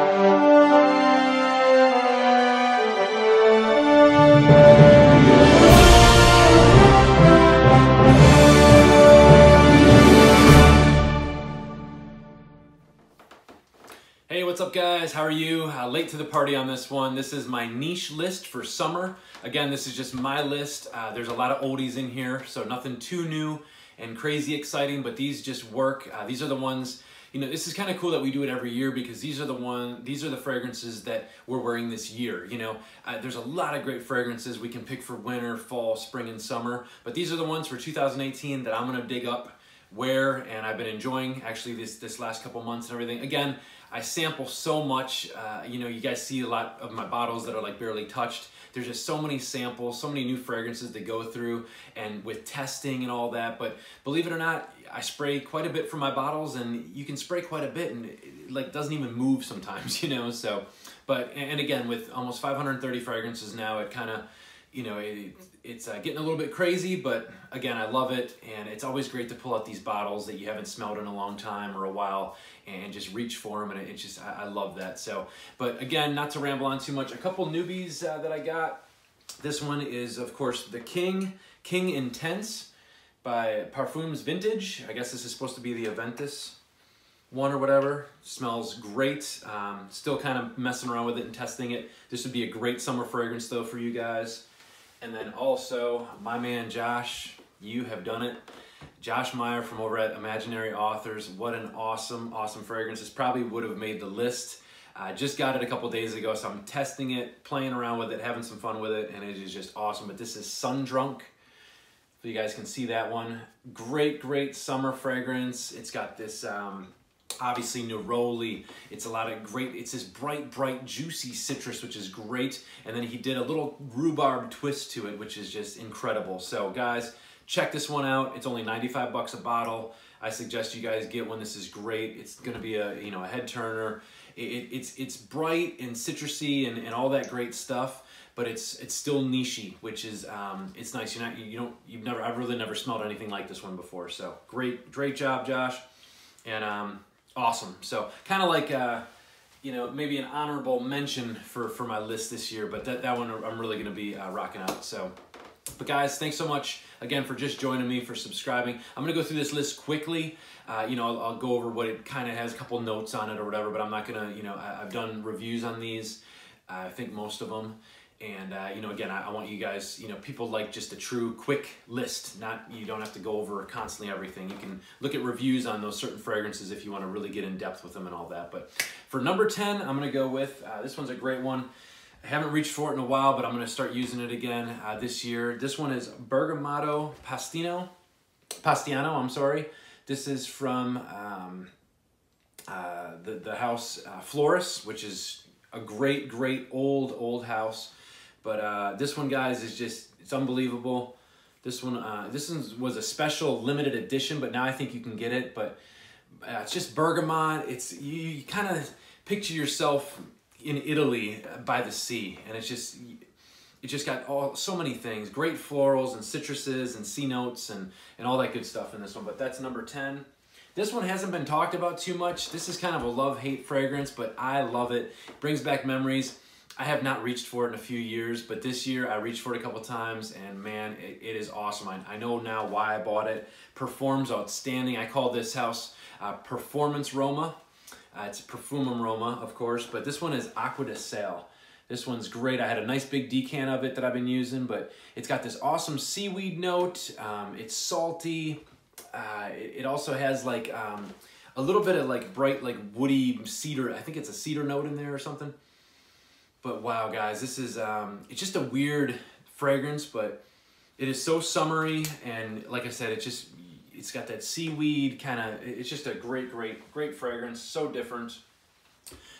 Hey, what's up guys? How are you? Late to the party on this one. This is my niche list for summer. Again, this is just my list. There's a lot of oldies in here, so nothing too new and crazy exciting, but these just work. These are the ones, you know, this is kind of cool that we do it every year because these are the fragrances that we're wearing this year. You know, there's a lot of great fragrances we can pick for winter, fall, spring, and summer, but these are the ones for 2018 that I'm gonna dig up, wear, and I've been enjoying actually this last couple months and everything. Again, I sample so much, you know, you guys see a lot of my bottles that are like barely touched. There's just so many samples, so many new fragrances to go through, and with testing and all that. But believe it or not, I spray quite a bit for my bottles, and you can spray quite a bit and it like doesn't even move sometimes, you know. So, but, and again, with almost 530 fragrances now, it kind of, you know, it's getting a little bit crazy, but again, I love it, and it's always great to pull out these bottles that you haven't smelled in a long time or a while and just reach for them, and it's just, I love that. So, but again, not to ramble on too much, a couple newbies that I got. This one is, of course, the King Intense by Parfums Vintage. I guess this is supposed to be the Aventus one or whatever. Smells great. Still kind of messing around with it and testing it. This would be a great summer fragrance though for you guys. And then also my man Josh, you have done it. Josh Meyer from over at Imaginary Authors. What an awesome, awesome fragrance. This probably would have made the list. I just got it a couple days ago, so I'm testing it, playing around with it, having some fun with it, and it is just awesome. But this is Sun Drunk. So you guys can see that one. Great, great summer fragrance. It's got this obviously neroli. It's a lot of great, it's this bright, bright, juicy citrus, which is great. And then he did a little rhubarb twist to it, which is just incredible. So guys, check this one out. It's only 95 bucks a bottle. I suggest you guys get one. This is great. It's gonna be a, you know, a head turner. It's bright and citrusy and all that great stuff, but it's still nichey, which is it's nice. I've really never smelled anything like this one before. So great job, Josh, and awesome. So kind of like you know, maybe an honorable mention for my list this year, but that one I'm really gonna be rocking out. So, but guys, thanks so much again for just joining me, for subscribing. I'm gonna go through this list quickly. You know, I'll go over what it kind of has, a couple notes on it or whatever, but I'm not gonna, you know, I've done reviews on these, I think most of them. And, you know, again, I want you guys, you know, people like just a true quick list, you don't have to go over constantly everything. You can look at reviews on those certain fragrances if you want to really get in depth with them and all that. But for number 10, I'm going to go with, this one's a great one. I haven't reached for it in a while, but I'm going to start using it again this year. This one is Bergamotto Pastiano, I'm sorry. This is from the house Floris, which is a great old house. But this one, guys, is just, it's unbelievable. This one was a special limited edition, but now I think you can get it. But it's just bergamot. It's, you kind of picture yourself in Italy by the sea, and it just got so many things, great florals and citruses and sea notes and all that good stuff in this one. But that's number 10. This one hasn't been talked about too much. This is kind of a love-hate fragrance, but I love it. It brings back memories. I have not reached for it in a few years, but this year I reached for it a couple times, and man, it is awesome. I know now why I bought it. Performs outstanding. I call this house Performance Roma. It's Perfumum Roma, of course, but this one is Aqua de Sale. This one's great. I had a nice big decan of it that I've been using, but it's got this awesome seaweed note. It's salty. It also has like a little bit of like bright, like woody cedar. I think it's a cedar note in there or something. But wow, guys, this is, it's just a weird fragrance, but it is so summery. And like I said, it's got that seaweed kind of, it's just a great fragrance. So different.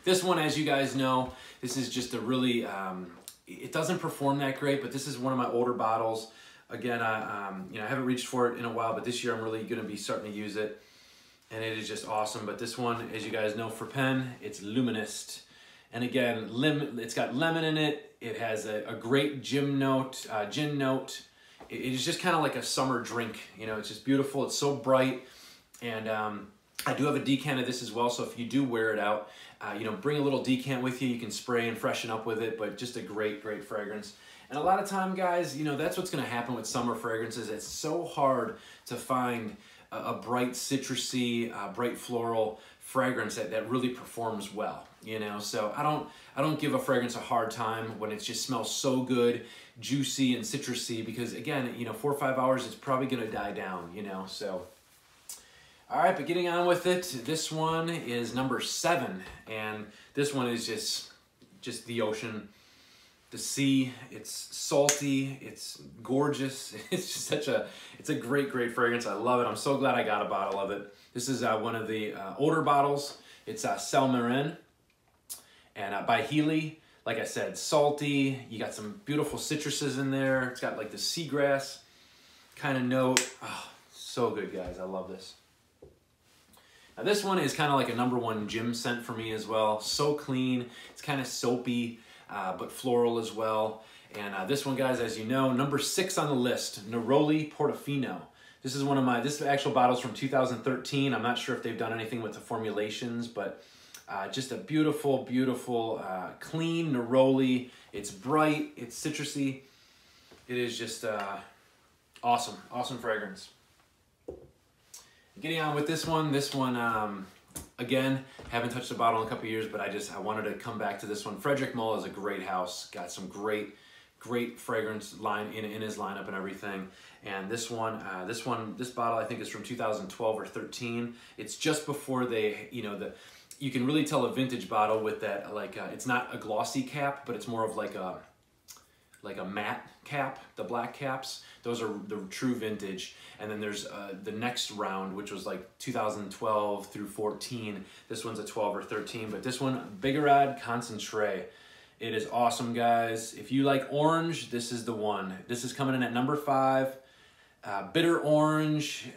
This one, as you guys know, this is just a really, it doesn't perform that great, but this is one of my older bottles. Again, you know, I haven't reached for it in a while, but this year I'm really going to be starting to use it, and it is just awesome. But this one, as you guys know, for pen, it's Luminist, and again, it's got lemon in it. It has a great gin note. It is just kind of like a summer drink. You know, it's just beautiful. It's so bright, and I do have a decant of this as well, so if you do wear it out, you know, bring a little decant with you. You can spray and freshen up with it, but just a great, great fragrance. And a lot of time, guys, you know, that's what's going to happen with summer fragrances. It's so hard to find a bright citrusy, bright floral fragrance that really performs well, you know. So I don't give a fragrance a hard time when it just smells so good, juicy and citrusy, because again, you know, 4 or 5 hours, it's probably going to die down, you know. So all right, but getting on with it, this one is number 7, and this one is just the ocean, the sea. It's salty, it's gorgeous. It's just it's a great, great fragrance. I love it. I'm so glad I got a bottle of it. This is one of the older bottles. It's Celle Marin, and by Healy. Like I said, salty. You got some beautiful citruses in there. It's got like the seagrass kind of note. Oh, so good, guys. I love this. Now this one is kind of like a #1 gym scent for me as well. So clean. It's kind of soapy, but floral as well. And this one, guys, as you know, number 6 on the list, Neroli Portofino. This is one of this actual bottle's from 2013. I'm not sure if they've done anything with the formulations, but just a beautiful, beautiful, clean Neroli. It's bright, it's citrusy. It is just awesome, awesome fragrance. Getting on with this one, again, haven't touched the bottle in a couple years, but I wanted to come back to this one. Frederick Mull is a great house, got some great fragrance line in his lineup and everything. And this bottle I think is from 2012 or 13. It's just before they, you know, you can really tell a vintage bottle with that, like it's not a glossy cap, but it's more of like a matte cap, the black caps. Those are the true vintage. And then there's the next round, which was like 2012 through 14. This one's a 12 or 13, but this one, Bigarade Concentré. It is awesome, guys. If you like orange, this is the one. This is coming in at number 5. Bitter orange,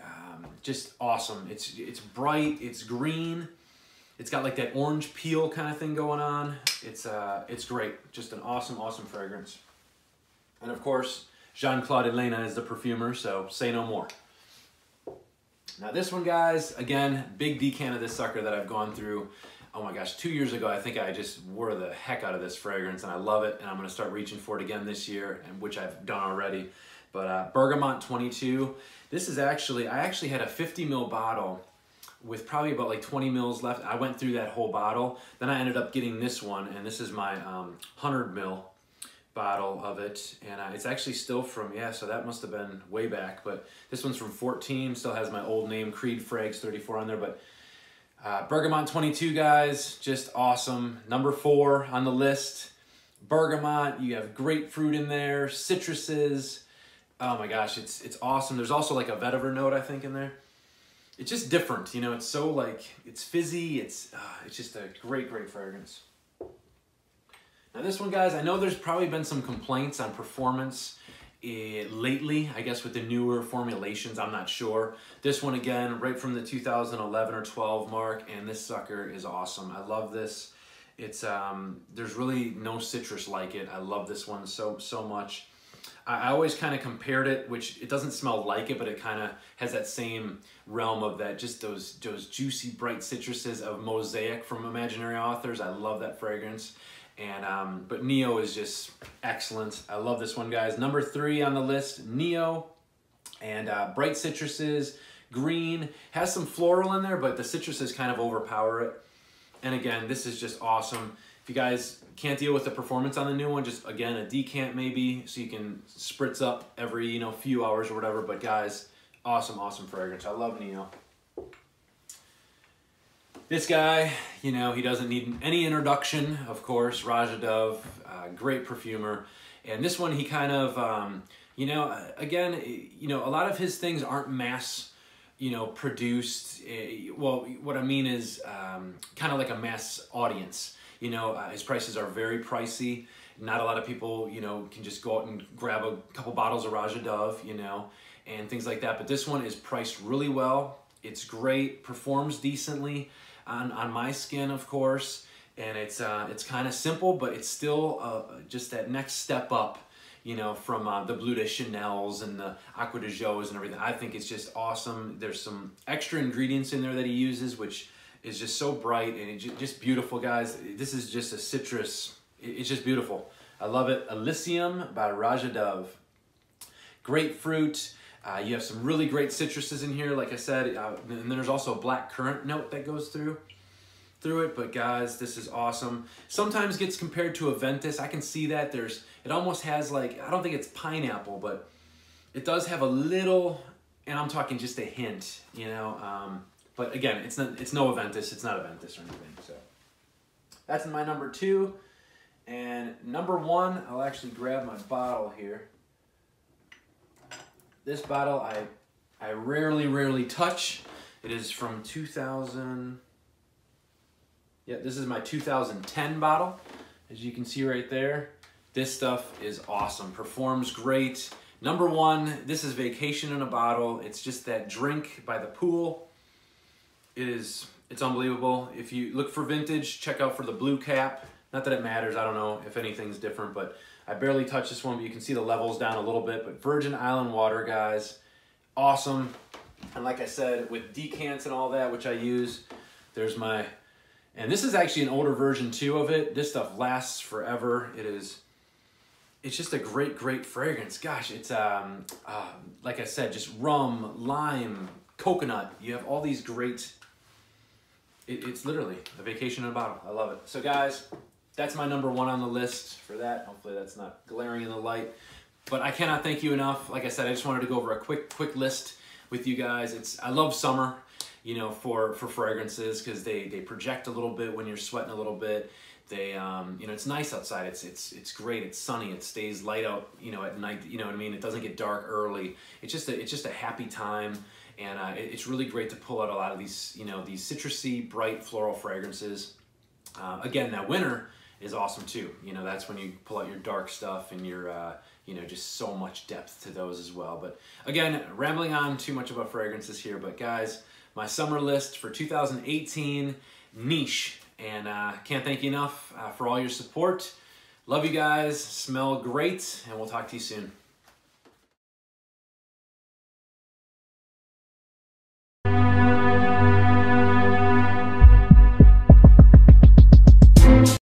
just awesome. It's bright, it's green. It's got like that orange peel kind of thing going on. It's great. Just an awesome, awesome fragrance. And of course, Jean-Claude Elena is the perfumer, so say no more. Now this one, guys, again, big decant of this sucker that I've gone through. Oh my gosh, 2 years ago, I think I just wore the heck out of this fragrance, and I love it, and I'm gonna start reaching for it again this year, and which I've done already. But Bergamot 22, this is I actually had a 50 ml bottle with probably about like 20 mils left. I went through that whole bottle. Then I ended up getting this one, and this is my 100 ml bottle of it, and it's actually still from, yeah, so that must have been way back, but this one's from 14, still has my old name, Creed Frags 34 on there, but Bergamot 22, guys, just awesome. Number 4 on the list, Bergamot. You have grapefruit in there, citruses. Oh my gosh, it's awesome. There's also like a vetiver note, I think, in there. It's just different, you know, it's so like, it's fizzy, it's just a great, great fragrance. Now this one, guys, I know there's probably been some complaints on performance lately, I guess with the newer formulations, I'm not sure. This one, again, right from the 2011 or 12 mark, and this sucker is awesome. I love this. It's, there's really no citrus like it. I love this one so much. I always kind of compared it, which it doesn't smell like it, but it kind of has that same realm of that, just those juicy, bright citruses of Mosaic from Imaginary Authors. I love that fragrance. And but Neo is just excellent. I love this one, guys. Number 3 on the list, Neo, and bright citruses, green, has some floral in there, but the citruses kind of overpower it. And again, this is just awesome. If you guys can't deal with the performance on the new one, just again a decant maybe, so you can spritz up every, you know, few hours or whatever. But guys, awesome, awesome fragrance. I love Neo. This guy, you know, he doesn't need any introduction, of course. Rajadov, great perfumer. And this one, he kind of, you know, again, you know, a lot of his things aren't mass, you know, produced. Well, what I mean is kind of like a mass audience. You know, his prices are very pricey. Not a lot of people, you know, can just go out and grab a couple bottles of Rajadov, you know, and things like that. But this one is priced really well. It's great, performs decently on my skin, of course, and it's kind of simple, but it's still just that next step up you know, from the Bleu de Chanel's and the Aqua de Jo's and everything. I think it's just awesome. There's some extra ingredients in there that he uses, which is just so bright and it's just beautiful, guys. This is just a citrus. It's just beautiful. I love it. Elysium by Raja Dove. Grapefruit. You have some really great citruses in here, like I said, and there's also a black currant note that goes through it. But guys, this is awesome. Sometimes gets compared to a Ventus. I can see that. It almost has like, I don't think it's pineapple, but it does have a little, and I'm talking just a hint, you know. But again, it's no Aventus. It's not a Ventus or anything. So that's my number 2. And number 1, I'll actually grab my bottle here. This bottle I rarely touch. It is from 2000. Yeah, this is my 2010 bottle. As you can see right there, this stuff is awesome. Performs great. Number 1, this is Vacation in a Bottle. It's just that drink by the pool. It's unbelievable. If you look for vintage, check out for the blue cap. Not that it matters. I don't know if anything's different, but I barely touched this one, but you can see the levels down a little bit. But Virgin Island water, guys, awesome. And like I said, with decants and all that, which I use, there's my, and this is actually an older version too of it. This stuff lasts forever. It's just a great fragrance. Gosh, it's, like I said, just rum, lime, coconut. You have all these great, it's literally a vacation in a bottle. I love it. So guys, that's my number 1 on the list for that. Hopefully that's not glaring in the light. But I cannot thank you enough. Like I said, I just wanted to go over a quick list with you guys. I love summer, you know, for fragrances because they project a little bit when you're sweating a little bit. They, you know, it's nice outside. It's great. It's sunny. It stays light out, you know, at night. You know what I mean? It doesn't get dark early. It's just a happy time. And it's really great to pull out a lot of these, you know, these citrusy, bright floral fragrances. Again, that winter is awesome too. You know, that's when you pull out your dark stuff and your, you know, just so much depth to those as well. But again, rambling on too much about fragrances here. But guys, my summer list for 2018, niche. And can't thank you enough for all your support. Love you guys. Smell great. And we'll talk to you soon.